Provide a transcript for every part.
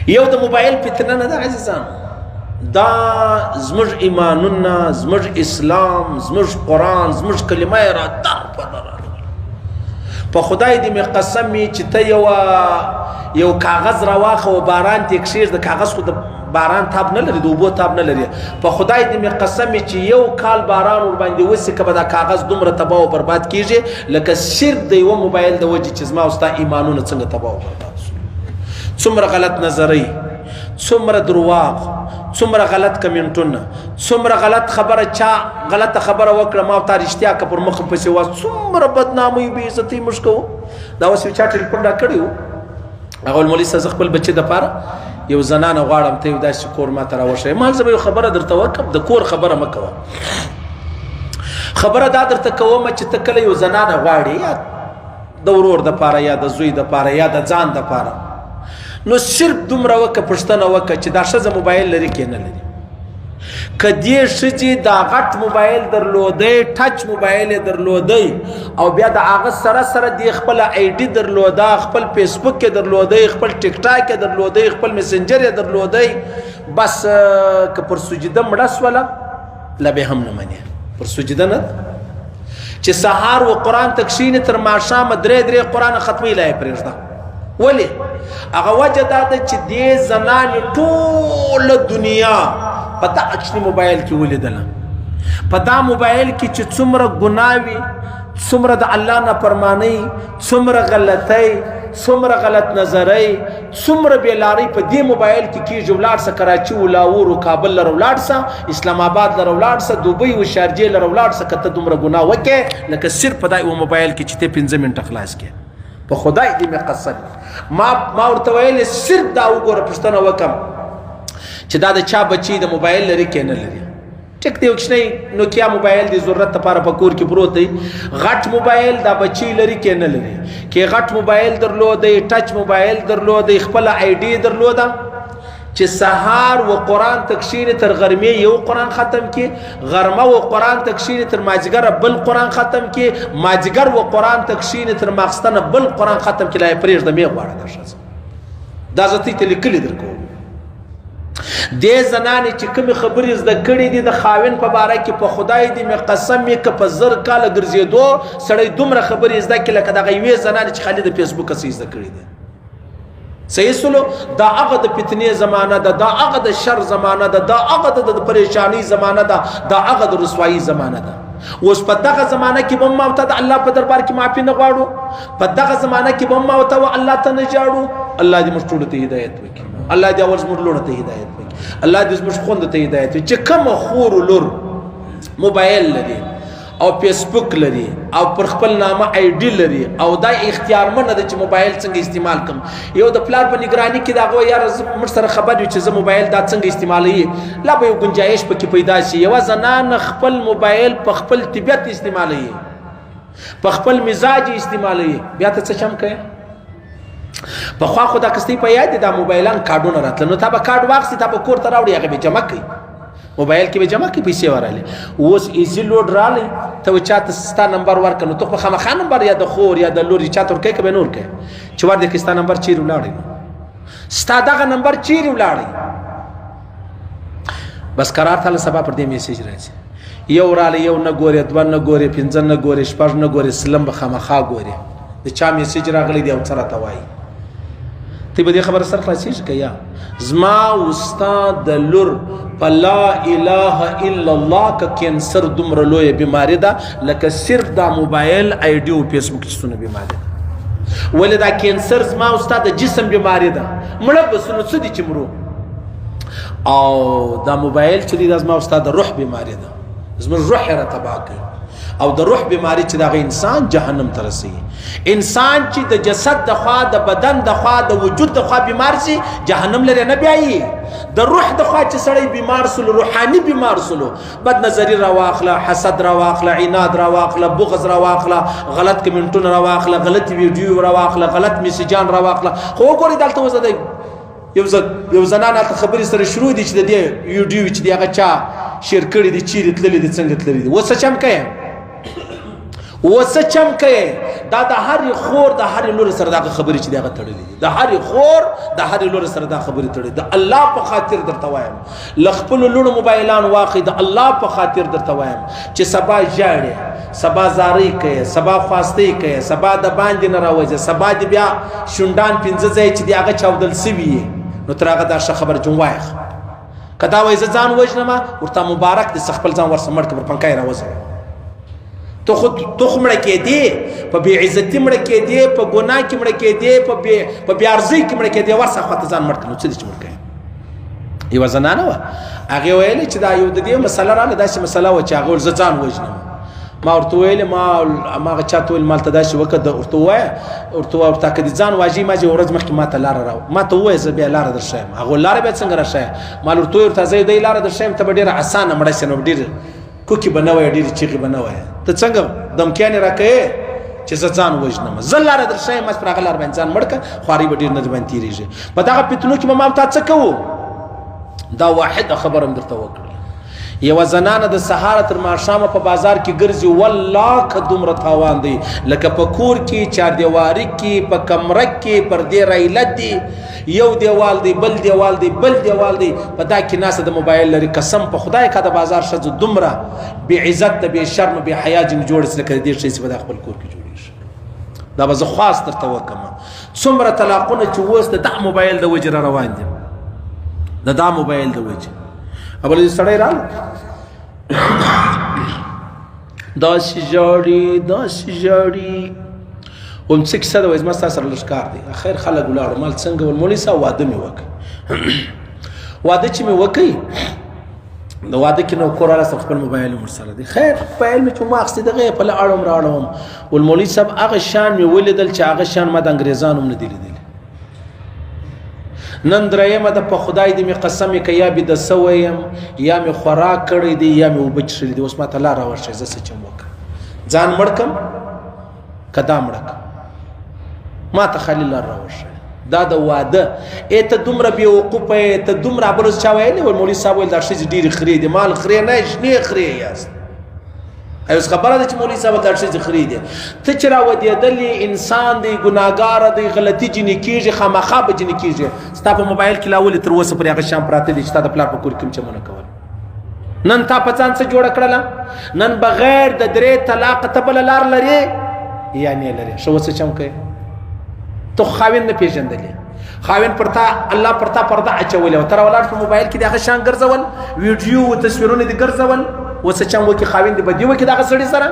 یو د موبایل فتنه نه ده عزیزانو، دا زموږ ایمانونه، زموږ اسلام، زموږ قرآن، زموږ کلمه را در په در په خدای دې مې قسم وي چې ته یو کاغذ راواخه و باران ته کښېږده، کاغذ خو د باران تاب نه لري، د اوبو تاب نه لري. په خدای دې مې قسم وي چې یو کال باران ورباندې وسي که به دا کاغذ دومره تباه و برباد کېږي لکه صرف د یوه موبایل د وجې چې زما او ستا ایمانونه څنګه تباه و برباد شو. څومره غلط نظرۍ، څومره درواغ، څومره غلط کمنټونه، څومره غلط خبره، چا غلطه خبره وکړه ما او تا رښتیا که پر مخ پسې واس، څومره بدنامۍ بې عزتۍ موږ کوو. دا اوس یو چا ټلیفون را کړی و، هغه ویل مولوي صاحب زه خپل بچي دپاره یو زنانه غواړم، ته یو داسې کور ما ته راوښیې. ما زه به یو خبره درته وکړم، د کور خبره مه کوه، خبره دا درته کومه چې ته کله یو زنانه غواړې، یا د ورور دپاره یا د زوی دپاره یا د ځان دپاره، نو صرف دومره وکړه، پوښتنه وکړه چې دا ښځه موبایل لري که نه لري. که دې ښځې دا غټ موبایل درلودی، ټچ موبایل یې درلودی، او بیا د هغه سره سره دې خپله آی ډي درلوده، خپل فیسبوک یې درلودی، خپل ټیک ټاک یې درلودی، خپل مسنجر یې درلودی، بس که پر سجده مړه سوله لا به هم نه منې، پر سجده نه چې سهار و قرآن ته کښېنې تر ماښامه درې قرآن ختمۍ لا یې پرېږده. ولې؟ هغه وجه دا ده چې دې زنانې ټوله دنیا په دا کوچني موبایل کې ولیدله، په دا موبایل کې چې څومره ګناه وي، څومره د الله نافرمانۍ، څومره غلطۍ، څومره غلط نظرۍ، څومره بېلارۍ په دې موبایل کې کېږي. ولاړ سه کراچي و لاهور و کابل لره ولاړ سه، اسلام آباد لره ولاړ سه، دوبۍ و شارجې لره ولاړ سه، که ته دومره ګناه وکړې لکه صرف په دا یوه موبایل کې چې ته 5 منټه خلاص کړې. په خدای دې مې قسم، ما ورته ویلې صرف دا وګوره، پوښتنه وکړم چې دا د چا بچی د موبایل لري که نه لري. ټیک دی، یو کوچنی نوکیا موبایل د ضرورت لپاره په کور کې پروت دی، غټ موبایل دا بچی لري که نه لري. که غټ موبایل درلودی، ټچ موبایل درلودی، خپله آی ډي درلوده، چې سهار و قرآن ته کښېنې تر غرمې یو قرآن ختم کړي، غرمه و قرآن ته کښېنې تر مازدیګره بل قرآن ختم کړي، مازدیګر و قرآن ته کښېنې تر ماخستنه بل قرآن ختم کړي، لا یې پرېږده مې غواړه دا ښځه. دا زه ته لیکلي در کوم. دې زنانې چې کومې خبرې زده کړې دي د خاوند په باره کې، په خدای دې مې قسم وي که په 1000 کاله ګرځېدو سړی دومره خبرې زده کړي لکه دغه یوې زنانې چې خالي د فیسبوک څه زده کړي دي. صحیح سلو؟ دا هغه د فتنې زمانه ده، دا هغه د شر زمانه ده، دا هغه د پریشانی زمانه ده، دا هغه د رسوایی زمانه ده. اوس په دغه زمانه کې به ما ته د الله په دربار کې معافي نه غواړو، په دغه زمانه کې به ما ته الله ته نه جاړو. الله دې موږ ټولو ته هدایت وکړي، الله دې اول زموږ لوڼو ته هدایت وکړي، الله دې زموږ خویندو ته هدایت وکړي چې کومه خور و لور موبایل لري او فیسبوک لري او پر خپل نامه آی ډي لري او دا اختیارمنه ده چې موبایل څنګه استعمال کړم. یو د پلار په نگرانی کې دا غو یار موږ سره خبر وي چې زه موبایل دا څنګه استعمالوي، لا به یو گنجائش پکې پیدا شي. یو زنان خپل موبایل په خپل طبیعت استعمالوي، په خپل مزاج استعمالوي، بیا ته څه چم کوي؟ په خوا خو دا کستې په یاد دي دا موبایلان کارډونه راتله، نو تا به کارډ واخلې، تا به کور ته راوړي، هغه به جمع کوي، موبایل کې به جمع کې پیسې ورالي. اوس ایزي لوډ رالی ته چاته ستا نمبر ورکړه، نو ته خو خامخا نمبر یا د خور یا د لور چاته ورکوي که به نه ورکوي، چې ور دی که ستا نمبر چیرې ولاړی، ستا دغه نمبر چیرې ولاړی، بس قرار تاله سبا پر دې میسیج راځي، یو رالی یو نه ګورې، دوه نه ګورې، 5 نه ګورې، 6 نه ګورې، سلم به خامخا ګورې د چا میسیج راغلی دی او څه راته وایي. تی به دې خبره سره خلاصېږي که یا زما استاد د لور په لا اله الا الله که کینسر دومره لویه بیماري ده لکه صرف دا موبایل آی ډي او فیسبوک چې څونه بیماري ده. ولې دا کینسر زما استاد د جسم بیماري ده، مړه بس نو څه دي چې مرو، او دا موبایل چې دی دا زما استاد د روح بیماري ده، زموږ روح یې را تباه کوي، او د روح بیماری چې دغه انسان جهنم ته رسوي. انسان چې د جسد د خوا، د بدن د خوا، د وجود د خوا بیمار شي جهنم لري نه بیایي. د روح د خوا چې سړی بیمار سلو، روحاني بیمار سلو، بد نظری را واخله، حسد را واخله، عناد را واخله، بغض را واخله، غلط کمنټونه را واخله، غلط ویډیو را واخله، غلط میسجان را واخله. خو وګورئ دلته اوس د یو زنان هلته خبرې سره شروع دي چې د دې ویډیو چې د هغه چا شیر کړي دي، چیرې تللي دي، څنګه تللي دي. اوس څه چم کوي؟ وسه چم کوي دا د هر خور د هر لور سره دا خبرې چې دا تړلې دي، د هر خور د هر لور سره دا خبرې تړلې د الله په خاطر درته وایم لخپل لور موبایلان واخی د الله په خاطر درته وایم چې سبا ژاړي، سبا زاری کوي، سبا خواستی کوي، سبا د باندې نه راوځي، سبا د بیا شونډان پنځه ځای چې دی هغه چاودل سوي نو تر هغه دا خبر جون وایخ کدا وای ز ځان وژنما ورته مبارک د خپل ځان ورسره مړ کبر پنکای راوځي تو خود تو مړه کې دی په بی عزتی مړه کې دی په ګناه کې مړه کې دی په بی ارزي کې مړه کې دی ورسره خپل ځان مړ کړو څه دي چې مړ کړي یو زنانه و هغه ویل چې دا یو د دې مسله رااله داسې مسله و چې هغه ز ځان وژنم ما ورته ویل ما چاته ویل مالته داسې وکړه ورته وای ورته کدي ځان واجی ما چې ورځ مخکې ما ته لار راو ما ته وای زه بیا لار درشم هغه لار به څنګه راشه ما ورته زه دې لار درشم ته ډیره اسانه مړ شنو ډیر کوکی بنوي ډیر چیغي بنوي ته څنګه دمکیانه راکې چې زه ځان وژنم زه لار درشم ما پر هغه لار باندې ځان مړک خواري به ډیر نه باندې تیریږي په دغه پتنو کې ما ته څه کوو دا واحد خبرم درته وکړه یو زنانه د سهار تر ماښامه په بازار کې ګرځي والله که دومره تاوان دی لکه په کور کې چار دیواري کې په کمره کې پردې رایلت دی یو دیوال دی بل دیوال دی بل دیوال دی په دا کې ناسه د موبایل لري قسم په خدای کا د بازار شزو دومره بی عزت بی شرم بی حیا جن جوړ لکه دې شي په خپل کور کې جوړیږي دا به زه خاص درته وکم څومره طلاقونه چې وست د موبایل د وجره روان دي دا موبایل د وجه ابل سړی راغله داسې ژاړي وم څه کیسه ده وایي زما ستا سره لږ کار دی خیر خلک ولاړو مال څنګه ول مولوي صاحب واده مې وکړ واده چې مې وکړ د واده کې نو کور والا صاحب خپل موبایل ورسره دی خیر موبایل مې چې ما اخیستی دغه یې په له راړم ول مولوي صاحب هغه شان مې ولیدل چې هغه شان ما د انګریزانو هم نه دی لیدلی نن درېیمه ده په خدای دې مې قسم یې که یا بې د څه ویم یا مې خوراک کړی دی یا مې اوبه څښلي دي اوس ما ته لار راورشئ زه څه چم وکړم ځان مړ کړم که دا مړه کړم ما ته خالي لار راورشئ دا د واده ته دومره بېوقوفه یې ته دومره بل اوس چا ویلی ول مولوي صاحب ویل دا ښځې ډېرې خرې دي مال خرې نه شنې خرې یاست اوس خبره ده چې مولوي صاحب دا ښځې خرې دي ته چې راودېدلې انسان دی ګناهګاره دی غلطي جنې کېږي خامخا به جنې کېږي ستا په موبایل کې لا ولې تر اوسه پرې هغه شیان پراته دي چې ستا د پلار په کور کې هم چمونه کول نن تا په ځان څه جوړه کړله نن بغیر د 3 طلاقه ته بله لار لرې یا نه لرې ښه اوس څه چم کوې تو خاوند نه پېژندلې خاوند پر تا الله پر تا پرده اچولې وه ته راولاړ په موبایل کې د هغه شیان ګرځول ویډیو و تصویرونه دې ګرځول اوس څه چم وکړي خاوند دې بدي وکړي دغه سړي سره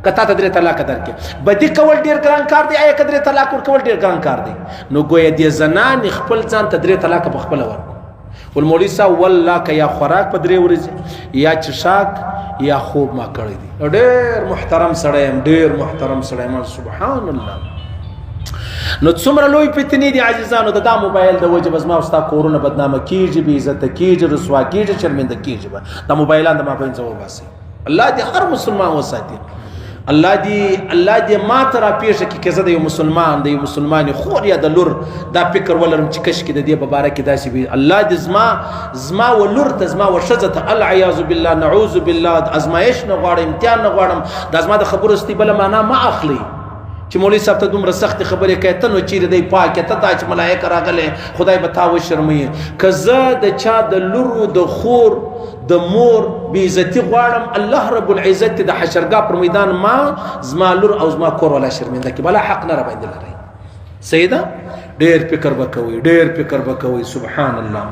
که تا ته 3 طلاقه درکړي بدي کول ډېر ګران کار دی که 3 طلاق ورکول ډېر ګران کار دی نو گویا دې زنانې خپل ځان ته 3 طلاقه په خپله ورکړو والمولوي صاحب والله که یا خوراک په 3 ورځې یا چشاک یا خوب ما کړی دی ډېر محترم سړی یم ډېر محترم سړی یم سبحان الله نو څومره لوی فتنې دي عزیزانو د دا موبایل د وجه به زما او ستا کورونه بدنامه کېږي بې عزته کېږي رسوا کېږي شرمنده کېږي به دا موبایلان د مابین څه وباسي الله دې هر مسلمان وساتي الله دې ما ته راپېښه کړي که زه د یو مسلمان د یو مسلمانې خور یا د لور دا فکر ولرم چې کشکې د دې په باره کې داسې وي الله دې زما و لور ته زما و ښځه ته العیاذ بالله نعوذ بالله ازمایش نه غواړم امتحان نه غواړم دا زما د خبرو ستې بله معنا مه اخلئ چې مولوي صاحب ته دومره سختې خبرې کوي ته نو چیرې دی پاکې ته دا چې ملایکه راغلی خدای به تا وشرموي که زه د چا د لورو د خور د مور بېعزتي غواړم الله رب العزت د حشرګاه پر میدان ما زما لور او زما کور والا شرمنده کړي بلا حق نه راباندې لرئ صحیح ده ډېر فکر به کوئ ډېر فکر به کوئ سبحان الله